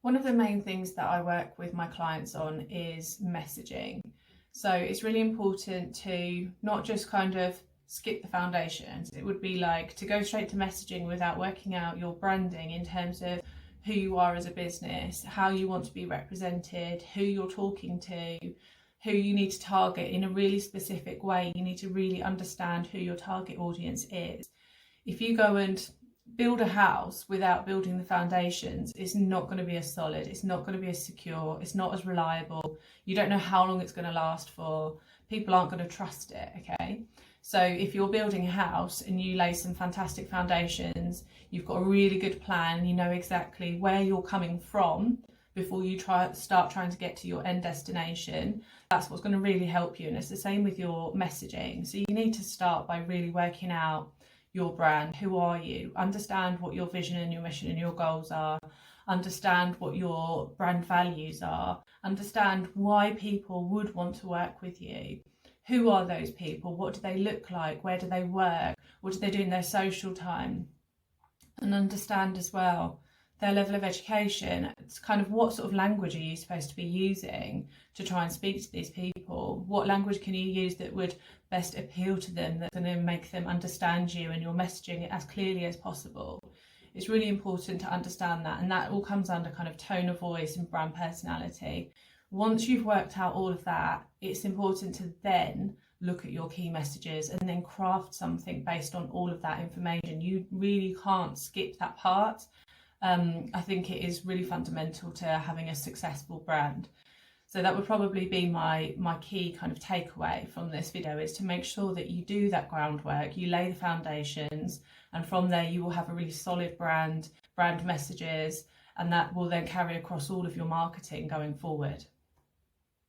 One of the main things that I work with my clients on is messaging. So it's really important to not just kind of skip the foundations. It would be like to go straight to messaging without working out your branding in terms of who you are as a business, how you want to be represented, who you're talking to, who you need to target in a really specific way. You need to really understand who your target audience is. If you go and build a house without building the foundations, it's not going to be as solid, it's not going to be as secure, it's not as reliable. You don't know how long it's going to last for. People aren't going to trust it, okay? So if you're building a house and you lay some fantastic foundations, you've got a really good plan, you know exactly where you're coming from before you start trying to get to your end destination, that's what's going to really help you. And it's the same with your messaging. So you need to start by really working out your brand. Who are you? Understand what your vision and your mission and your goals are. Understand what your brand values are. Understand why people would want to work with you. Who are those people? What do they look like? Where do they work? What do they do in their social time? And understand as well their level of education. It's kind of what sort of language are you supposed to be using to try and speak to these people? What language can you use that would best appeal to them, that's going to make them understand you and your messaging as clearly as possible? It's really important to understand that, and that all comes under kind of tone of voice and brand personality. Once you've worked out all of that, it's important to then look at your key messages and then craft something based on all of that information. You really can't skip that part. I think it is really fundamental to having a successful brand. So that would probably be my key kind of takeaway from this video, is to make sure that you do that groundwork, you lay the foundations, and from there you will have a really solid brand messages, and that will then carry across all of your marketing going forward.